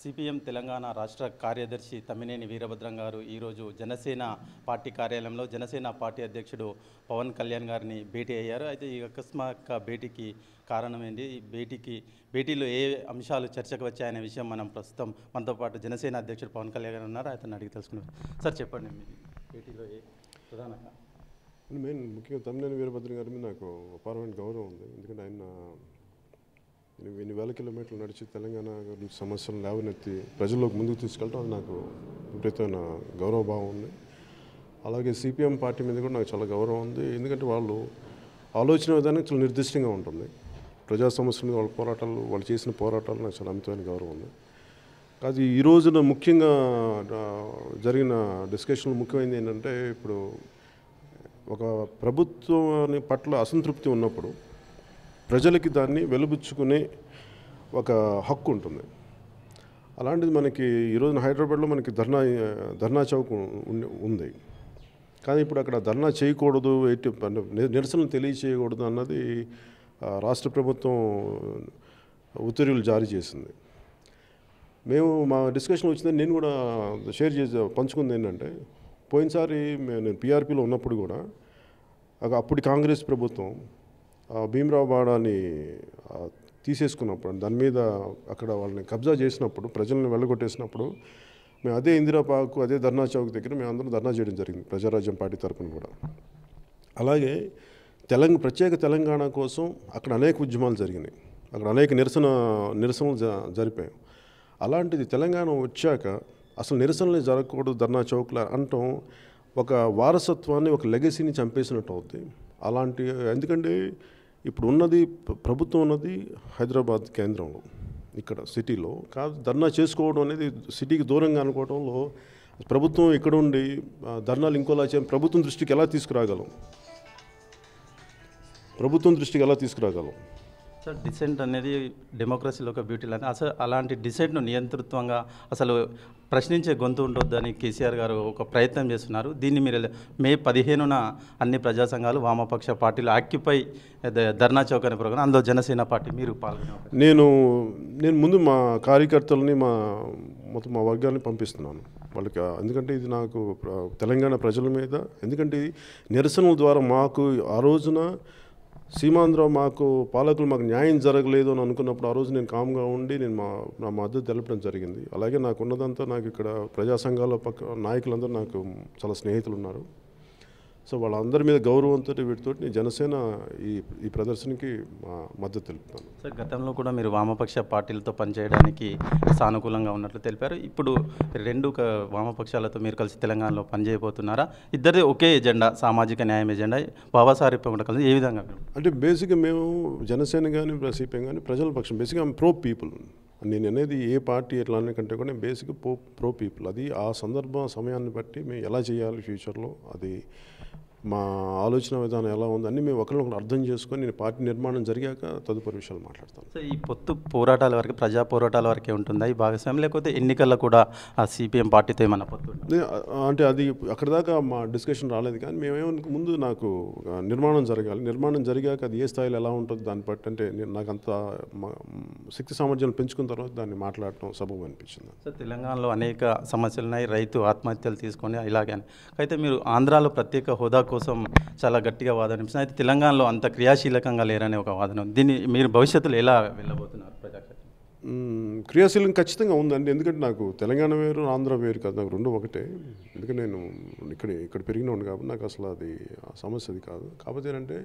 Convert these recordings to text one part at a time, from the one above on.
CPM Telangana రాష్ట్ర కార్యదర్శి తమ్మినేని వీరభద్రం గారు ఈరోజు జనసేన పార్టీ కార్యాలయంలో జనసేన పార్టీ అధ్యక్షుడు పవన్ కళ్యాణ్ గారిని భేటీ అయ్యారు. అయితే ఈ అకస్మాత్ భేటీకి కారణం ఏంటి, ఈ భేటీలో ఏ అంశాలు చర్చకు వచ్చాయనే విషయం మనం ప్రస్తుతం మనతో పాటు జనసేన అధ్యక్షుడు పవన్ కళ్యాణ్ గారు ఉన్నారు, అతను అడిగి తెలుసుకున్నాం. సార్ చెప్పండి, మీ భేటీలో ఏ ప్రధానంగా ముఖ్యంగా తమ్మినేని వీరభద్రం గారి మీద నాకు అపారమైన గౌరవం ఉంది. ఎందుకంటే ఆయన ఎన్ని వేల కిలోమీటర్లు నడిచి తెలంగాణ గురించి సమస్యలను లేవనెత్తి ప్రజల్లోకి ముందుకు తీసుకెళ్ళడం అది నాకు విపరీతమైన గౌరవభావం ఉంది. అలాగే సిపిఎం పార్టీ మీద కూడా నాకు చాలా గౌరవం ఉంది. ఎందుకంటే వాళ్ళు ఆలోచన విధానం చాలా నిర్దిష్టంగా ఉంటుంది. ప్రజా సమస్యల మీద వాళ్ళ పోరాటాలు, వాళ్ళు చేసిన పోరాటాలు నాకు చాలా అమితమైన గౌరవం ఉంది. కాదు ఈ రోజున ముఖ్యంగా జరిగిన డిస్కషన్లో ముఖ్యమైనది ఏంటంటే, ఇప్పుడు ఒక ప్రభుత్వాన్ని పట్ల అసంతృప్తి ఉన్నప్పుడు ప్రజలకి దాన్ని వెలుబుచ్చుకునే ఒక హక్కు ఉంటుంది. అలాంటిది మనకి ఈరోజున హైదరాబాద్లో మనకి ధర్నా చౌక్ ఉంది. కానీ ఇప్పుడు అక్కడ ధర్నా చేయకూడదు, నిరసనలు తెలియచేయకూడదు అన్నది రాష్ట్ర ప్రభుత్వం ఉత్తర్వులు జారీ చేసింది. మేము మా డిస్కషన్ వచ్చిందని నేను కూడా షేర్ చేసి పంచుకుంది ఏంటంటే, పోయినసారి నేను పిఆర్పీలో ఉన్నప్పుడు కూడా అప్పుడు కాంగ్రెస్ ప్రభుత్వం భీమరావు బాడాని తీసేసుకున్నప్పుడు, దాని మీద అక్కడ వాళ్ళని కబ్జా చేసినప్పుడు, ప్రజల్ని వెళ్ళగొట్టేసినప్పుడు మేము అదే ఇందిరా పార్క్, అదే ధర్నా చౌక్ దగ్గర మేము అందరం ధర్నా చేయడం జరిగింది, ప్రజారాజ్యం పార్టీ తరఫున కూడా. అలాగే ప్రత్యేక తెలంగాణ కోసం అక్కడ అనేక ఉద్యమాలు జరిగినాయి, అక్కడ అనేక నిరసనలు జరిపాయి. అలాంటిది తెలంగాణ వచ్చాక అసలు నిరసనలే జరగకూడదు ధర్నా చౌక్లో అంటాం ఒక వారసత్వాన్ని, ఒక లెగసీని చంపేసినట్టు అవుతుంది. ఎందుకంటే ఇప్పుడు ఉన్నది ప్రభుత్వం ఉన్నది హైదరాబాద్ కేంద్రంలో, ఇక్కడ సిటీలో కాదు. ధర్నా చేసుకోవడం అనేది సిటీకి దూరంగా అనుకోవడంలో ప్రభుత్వం ఇక్కడ ఉండి ధర్నాలు ఇంకోలా ప్రభుత్వం దృష్టికి ఎలా తీసుకురాగలం? సార్, డిసెంట్ అనేది డెమోక్రసీలో ఒక బ్యూటీ లాంటి, అసలు అలాంటి డిసెంట్ను నియంతృత్వంగా అసలు ప్రశ్నించే గొంతు ఉండొద్దని కేసీఆర్ గారు ఒక ప్రయత్నం చేస్తున్నారు. దీన్ని మీరు మే 15న అన్ని ప్రజా సంఘాలు, వామపక్ష పార్టీలు ఆక్యుపై ధర్నా చౌక్ అనే ప్రోగ్రాం, అందులో జనసేన పార్టీ మీరు పాల్గొన్నారు. నేను ముందు మా కార్యకర్తలని మొత్తం మా వర్గాన్ని పంపిస్తున్నాను వాళ్ళకి. ఎందుకంటే ఇది నాకు తెలంగాణ ప్రజల మీద, ఎందుకంటే నిరసనల ద్వారా మాకు ఆ రోజున సీమాంధ్ర పాలకులు మాకు న్యాయం జరగలేదు అని అనుకున్నప్పుడు ఆ రోజు నేను కామ్గా ఉండి నేను నా మద్దతు తెలపడం జరిగింది. అలాగే నాకు ఉన్నదంతా, నాకు ఇక్కడ ప్రజా సంఘాల నాయకులందరూ నాకు చాలా స్నేహితులు ఉన్నారు. సో వాళ్ళందరి మీద గౌరవంతో వీటితో నేను జనసేన ఈ ప్రదర్శనకి మద్దతు తెలుపుతాను. సార్, గతంలో కూడా మీరు వామపక్ష పార్టీలతో పనిచేయడానికి సానుకూలంగా ఉన్నట్లు తెలిపారు. ఇప్పుడు రెండు వామపక్షాలతో మీరు కలిసి తెలంగాణలో పనిచేయబోతున్నారా? ఇద్దరిది ఒకే ఎజెండా, సామాజిక న్యాయం ఎజెండా, బాబాసాహెబ్ కూడా కలిసి ఏ విధంగా? అంటే బేసిక్గా మేము జనసేన కానీ సిపిఎం కానీ ప్రజల పక్షం, బేసిక్గా ప్రో పీపుల్. నేను అనేది ఏ పార్టీ ఎట్లా అనే కంటే కూడా నేను బేసిక్గా ప్రో పీపుల్. అది ఆ సమయాన్ని బట్టి మేము ఎలా చేయాలి ఫ్యూచర్లో, అది మా ఆలోచన విధానం ఎలా ఉంది అన్నీ మేము ఒకరినొకరు అర్థం చేసుకొని నేను పార్టీ నిర్మాణం జరిగాక తదుపరి విషయాలు మాట్లాడతాను. సో ఈ పొత్తు పోరాటాల వరకు, ప్రజా పోరాటాల వరకే ఉంటుందా ఈ భాగస్వామ్యం, లేకపోతే ఎన్నికల్లో కూడా ఆ సిపిఎం పార్టీతో ఏమన్నా పొత్తు? అంటే అది అక్కడ దాకా మా డిస్కషన్ రాలేదు. కానీ ముందు నాకు నిర్మాణం జరగాలి, నిర్మాణం జరిగాక అది ఏ స్థాయిలో ఎలా ఉంటుంది దాన్ని బట్టి, అంటే నాకు అంత శక్తి సామర్థ్యాలు పెంచుకున్న తర్వాత దాన్ని మాట్లాడటం సబబు అనిపించింది. సో తెలంగాణలో అనేక సమస్యలు ఉన్నాయి, రైతు ఆత్మహత్యలు తీసుకొని ఇలాగే. అయితే మీరు ఆంధ్రాలో ప్రత్యేక హోదా కోసం చాలా గట్టిగా వాదన వినిపిస్తుంది. అయితే తెలంగాణలో అంత క్రియాశీలకంగా లేరనే ఒక వాదన. దీన్ని మీరు భవిష్యత్తులో ఎలా వెళ్ళబోతున్నారు? క్రియాశీలం ఖచ్చితంగా ఉందండి. ఎందుకంటే నాకు తెలంగాణ వేరు, ఆంధ్ర వేరు కాదు, నాకు రెండు ఒకటే. ఎందుకంటే నేను ఇక్కడ పెరిగినోడు కాబట్టి నాకు అసలు అది సమస్య అది కాదు. కాకపోతే ఏంటంటే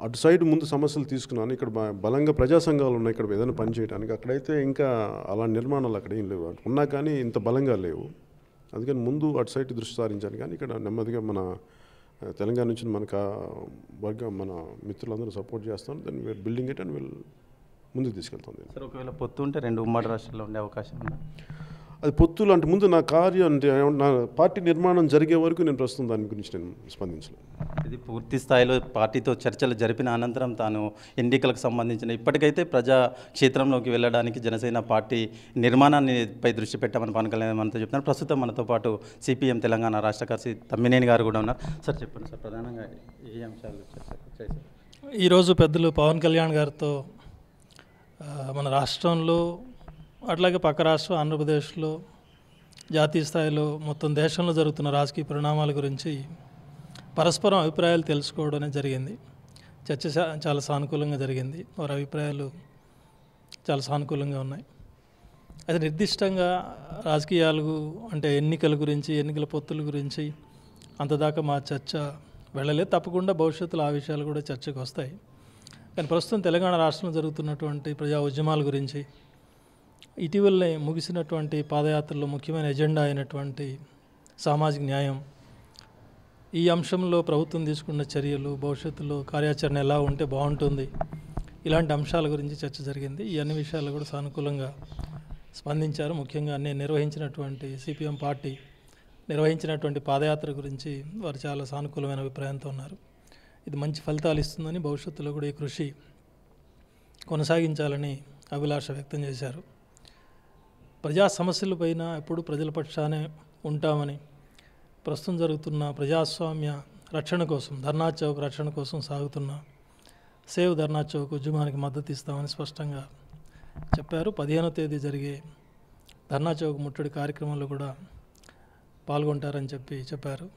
అటు సైడ్ ముందు సమస్యలు తీసుకున్నాను. ఇక్కడ బలంగా ప్రజా సంఘాలు ఉన్నాయి ఇక్కడ ఏదైనా పని చేయడానికి. అక్కడైతే ఇంకా అలాంటి నిర్మాణాలు అక్కడ ఏం లేవు, ఉన్నా కానీ ఇంత బలంగా లేవు. అందుకని ముందు అటు సైడ్ దృష్టి సారించాను. కానీ ఇక్కడ నెమ్మదిగా మన తెలంగాణ నుంచి మన మిత్రులందరూ సపోర్ట్ చేస్తాను. దాన్ని వీఆర్ బిల్డింగ్ ఇట్ అండ్ ముందుకు తీసుకెళ్తాం. సార్, ఒకవేళ పొత్తు ఉంటే రెండు ఉమ్మడి రాష్ట్రాల్లో ఉండే అవకాశం ఉందా? అది పొత్తులు అంటే ముందు నా నా పార్టీ నిర్మాణం జరిగే వరకు నేను ప్రస్తుతం దాని గురించి నేను స్పందించలేదు. ఇది పూర్తి స్థాయిలో పార్టీతో చర్చలు జరిపిన అనంతరం తాను ఎన్నికలకు సంబంధించిన ఇప్పటికైతే ప్రజా క్షేత్రంలోకి వెళ్ళడానికి జనసేన పార్టీ నిర్మాణాన్నిపై దృష్టి పెట్టామని పవన్ కళ్యాణ్ మనతో చెప్తున్నారు. ప్రస్తుతం మనతో పాటు సిపిఎం తెలంగాణ రాష్ట్ర కార్యదర్శి తమ్మినేని గారు కూడా ఉన్నారు. సార్ చెప్పండి సార్, ప్రధానంగా ఏ అంశాలు చర్చ? ఈరోజు పెద్దలు పవన్ కళ్యాణ్ గారితో మన రాష్ట్రంలో అట్లాగే పక్క రాష్ట్రం ఆంధ్రప్రదేశ్లో జాతీయ స్థాయిలో మొత్తం దేశంలో జరుగుతున్న రాజకీయ పరిణామాల గురించి పరస్పరం అభిప్రాయాలు తెలుసుకోవడం అనేది జరిగింది. చర్చ చాలా సానుకూలంగా జరిగింది. వారి అభిప్రాయాలు చాలా సానుకూలంగా ఉన్నాయి. అయితే నిర్దిష్టంగా రాజకీయాలు అంటే ఎన్నికల గురించి, ఎన్నికల పొత్తుల గురించి అంతదాకా మా చర్చ వెళ్ళలేదు. తప్పకుండా భవిష్యత్తులో ఆ విషయాలు కూడా చర్చకు వస్తాయి. కానీ ప్రస్తుతం తెలంగాణ రాష్ట్రంలో జరుగుతున్నటువంటి ప్రజా ఉద్యమాల గురించి, ఇటీవలనే ముగిసినటువంటి పాదయాత్రలో ముఖ్యమైన ఎజెండా అయినటువంటి సామాజిక న్యాయం, ఈ అంశంలో ప్రభుత్వం తీసుకున్న చర్యలు, భవిష్యత్తులో కార్యాచరణ ఎలా ఉంటే బాగుంటుంది, ఇలాంటి అంశాల గురించి చర్చ జరిగింది. ఈ అన్ని విషయాలు కూడా సానుకూలంగా స్పందించారు. ముఖ్యంగా నేను నిర్వహించినటువంటి సిపిఎం పార్టీ నిర్వహించినటువంటి పాదయాత్ర గురించి వారు చాలా సానుకూలమైన అభిప్రాయంతో ఉన్నారు. ఇది మంచి ఫలితాలు ఇస్తుందని, భవిష్యత్తులో కూడా ఈ కృషి కొనసాగించాలని అభిలాష వ్యక్తం చేశారు. ప్రజా సమస్యలపైన ఎప్పుడు ప్రజల పక్షానే ఉంటామని, ప్రస్తుతం జరుగుతున్న ప్రజాస్వామ్య రక్షణ కోసం, ధర్నా చౌక్ రక్షణ కోసం సాగుతున్న సేవ్ ధర్నా చౌక్ ఉద్యమానికి మద్దతు ఇస్తామని స్పష్టంగా చెప్పారు. 15వ తేదీ జరిగే ధర్నా చౌక్ ముట్టడి కార్యక్రమంలో కూడా పాల్గొంటారని చెప్పారు.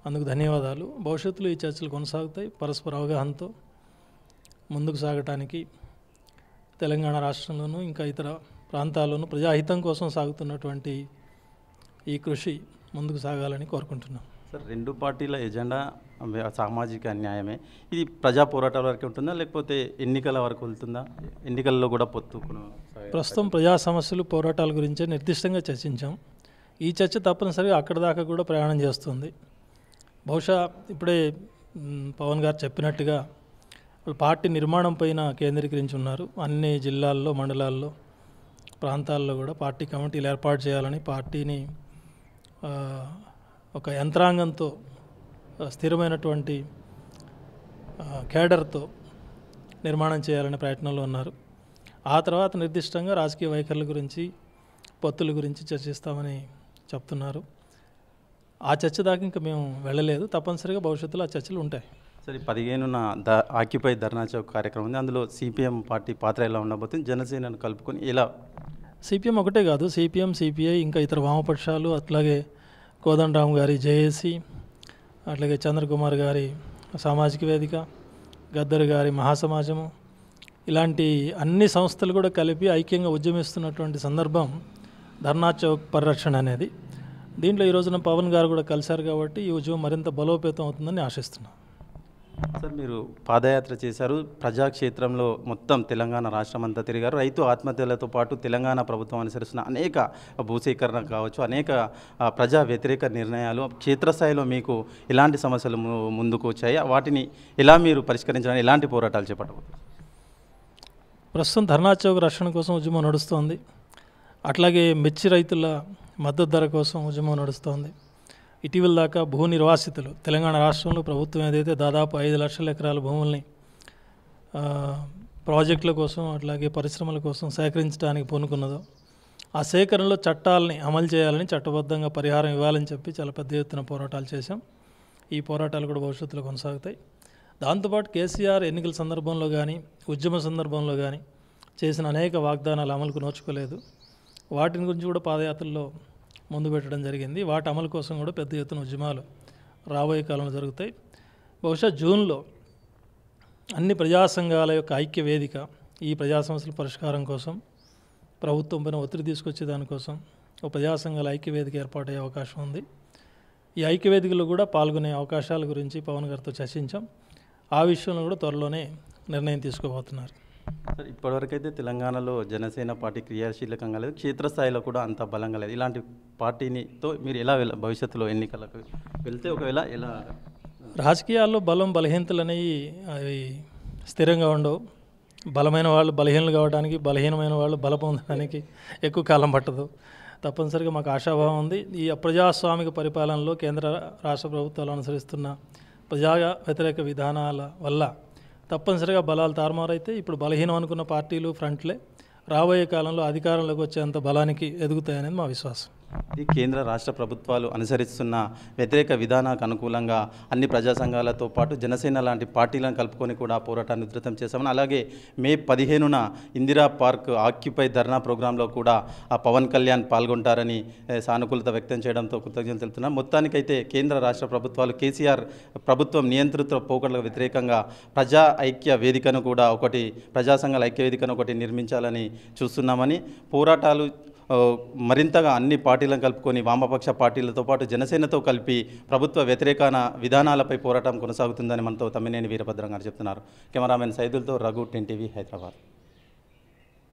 అందుకు ధన్యవాదాలు. భవిష్యత్తులో ఈ చర్చలు కొనసాగుతాయి. పరస్పర అవగాహనతో ముందుకు సాగటానికి తెలంగాణ రాష్ట్రంలోనూ ఇంకా ఇతర ప్రాంతాల్లోనూ ప్రజాహితం కోసం సాగుతున్నటువంటి ఈ కృషి ముందుకు సాగాలని కోరుకుంటున్నాం. సార్, రెండు పార్టీల ఎజెండా సామాజిక న్యాయమే. ఇది ప్రజా పోరాటాల వరకు ఉంటుందా, లేకపోతే ఎన్నికల వరకు వెళ్తుందా? ఎన్నికల్లో కూడా ప్రస్తుతం ప్రజా సమస్యలు, పోరాటాల గురించే నిర్దిష్టంగా చర్చించాం. ఈ చర్చ తప్పనిసరిగా అక్కడి దాకా కూడా ప్రయాణం చేస్తుంది. బహుశా ఇప్పుడే పవన్ గారు చెప్పినట్టుగా పార్టీ నిర్మాణం పైన కేంద్రీకరించి ఉన్నారు. అన్ని జిల్లాల్లో, మండలాల్లో, ప్రాంతాల్లో కూడా పార్టీ కమిటీలు ఏర్పాటు చేయాలని, పార్టీని ఒక యంత్రాంగంతో, స్థిరమైనటువంటి కేడర్తో నిర్మాణం చేయాలనే ప్రయత్నంలో ఉన్నారు. ఆ తర్వాత నిర్దిష్టంగా రాజకీయ వైఖరుల గురించి, పొత్తుల గురించి చర్చిస్తామని చెప్తున్నారు. ఆ చర్చ దాకా ఇంకా మేము వెళ్ళలేదు. తప్పనిసరిగా భవిష్యత్తులో ఆ చర్చలు ఉంటాయి. సరే, 15న ఆక్యుపై ధర్నా చౌక్ కార్యక్రమం ఉంది. అందులో సిపిఎం పార్టీ పాత్ర ఎలా ఉండబోతుంది? జనసేనను కలుపుకొని ఎలా? సిపిఎం ఒకటే కాదు, సిపిఎం, సిపిఐ, ఇంకా ఇతర వామపక్షాలు, అట్లాగే కోదండరామ్ గారి జేఏసీ, అట్లాగే చంద్రకుమార్ గారి సామాజిక వేదిక, గద్దర్ గారి మహాసమాజము, ఇలాంటి అన్ని సంస్థలు కూడా కలిపి ఐక్యంగా ఉద్యమిస్తున్నటువంటి సందర్భం ధర్నా చౌక్ పరిరక్షణ అనేది. దీంట్లో ఈ రోజున పవన్ గారు కూడా కలిశారు కాబట్టి ఈ ఉద్యమం మరింత బలోపేతం అవుతుందని ఆశిస్తున్నాం. సార్, మీరు పాదయాత్ర చేశారు, ప్రజాక్షేత్రంలో మొత్తం తెలంగాణ రాష్ట్రం అంతా తిరిగారు. రైతు ఆత్మహత్యలతో పాటు తెలంగాణ ప్రభుత్వం అనుసరిస్తున్న అనేక భూసేకరణ కావచ్చు, అనేక ప్రజా వ్యతిరేక నిర్ణయాలు, క్షేత్రస్థాయిలో మీకు ఎలాంటి సమస్యలు ముందుకు వచ్చాయి, వాటిని ఎలా మీరు పరిష్కరించడానికి ఎలాంటి పోరాటాలు చేపట్టబోతున్నారు? ప్రస్తుతం ధర్నా చౌక్ రక్షణ కోసం ఉద్యమం నడుస్తోంది. అట్లాగే మిర్చి రైతుల మద్దతు ధర కోసం ఉద్యమం నడుస్తోంది. ఇటీవల దాకా భూ నిర్వాసితులు, తెలంగాణ రాష్ట్రంలో ప్రభుత్వం ఏదైతే దాదాపు 5 లక్షల ఎకరాల భూముల్ని ప్రాజెక్టుల కోసం, అట్లాగే పరిశ్రమల కోసం సేకరించడానికి పూనుకున్నదో, ఆ సేకరణలో చట్టాలని అమలు చేయాలని, చట్టబద్ధంగా పరిహారం ఇవ్వాలని చెప్పి చాలా పెద్ద ఎత్తున పోరాటాలు చేశాం. ఈ పోరాటాలు కూడా భవిష్యత్తులో కొనసాగుతాయి. దాంతోపాటు కేసీఆర్ ఎన్నికల సందర్భంలో కానీ, ఉద్యమ సందర్భంలో కానీ చేసిన అనేక వాగ్దానాలు అమలుకు నోచుకోలేదు. వాటిని గురించి కూడా పాదయాత్రలో ముందు పెట్టడం జరిగింది. వాటి అమలు కోసం కూడా పెద్ద ఎత్తున ఉద్యమాలు రాబోయే కాలంలో జరుగుతాయి. బహుశా జూన్లో అన్ని ప్రజా సంఘాల యొక్క ఐక్య వేదిక ఈ ప్రజా సమస్యల పరిష్కారం కోసం, ప్రభుత్వం పైన ఒత్తిడి తీసుకొచ్చే దానికోసం ఒక ప్రజా సంఘాల ఐక్య వేదిక ఏర్పాటయ్యే అవకాశం ఉంది. ఈ ఐక్య వేదికలో కూడా పాల్గొనే అవకాశాల గురించి పవన్ గారితో చర్చించాం. ఆ విషయంలో కూడా త్వరలోనే నిర్ణయం తీసుకోబోతున్నారు. సార్, ఇప్పటివరకైతే తెలంగాణలో జనసేన పార్టీ క్రియాశీలకంగా లేదు, క్షేత్రస్థాయిలో కూడా అంత బలంగా లేదు. ఇలాంటి పార్టీనితో మీరు ఎలా భవిష్యత్తులో ఎన్నికలకు వెళ్తే ఒకవేళ ఎలా? రాజకీయాల్లో బలం, బలహీనతలు అనేవి అవి స్థిరంగా ఉండవు. బలమైన వాళ్ళు బలహీనలు కావడానికి, బలహీనమైన వాళ్ళు బల పొందడానికి ఎక్కువ కాలం పట్టదు. తప్పనిసరిగా మాకు ఆశాభావం ఉంది. ఈ అప్రజాస్వామిక పరిపాలనలో కేంద్ర రాష్ట్ర ప్రభుత్వాలు అనుసరిస్తున్న ప్రజా వ్యతిరేక విధానాల వల్ల తప్పనిసరిగా బలాలు తారుమారైతే ఇప్పుడు బలహీనం అనుకున్న పార్టీలు, ఫ్రంట్లే రాబోయే కాలంలో అధికారంలోకి వచ్చేంత బలానికి ఎదుగుతాయనేది మా విశ్వాసం. ఇది కేంద్ర రాష్ట్ర ప్రభుత్వాలు అనుసరిస్తున్న వ్యతిరేక విధానాలకు అనుకూలంగా అన్ని ప్రజా సంఘాలతో పాటు జనసేన లాంటి పార్టీలను కలుపుకొని కూడా పోరాటాన్ని ఉధృతం చేశామని, అలాగే మే 15న ఇందిరా పార్క్ ఆక్యుపై ధర్నా ప్రోగ్రాంలో కూడా పవన్ కళ్యాణ్ పాల్గొంటారని సానుకూలత వ్యక్తం చేయడంతో కృతజ్ఞతలు తెలుపుతున్నాం. మొత్తానికైతే కేంద్ర రాష్ట్ర ప్రభుత్వాలు కేసీఆర్ ప్రభుత్వం నియంత్రిత పోకడలకు వ్యతిరేకంగా ప్రజా ఐక్య వేదికను కూడా ఒకటి, ప్రజా సంఘాల ఐక్య వేదికను ఒకటి నిర్మించాలని చూస్తున్నామని, పోరాటాలు మరింతగా అన్ని పార్టీలను కలుపుకొని వామపక్ష పార్టీలతో పాటు జనసేనతో కలిపి ప్రభుత్వ వ్యతిరేక విధానాలపై పోరాటం కొనసాగుతుందని మనతో తమ్మినేని వీరభద్రం గారు చెప్తున్నారు. కెమెరామెన్ సైదులతో రఘు, 10 టీవీ, హైదరాబాద్.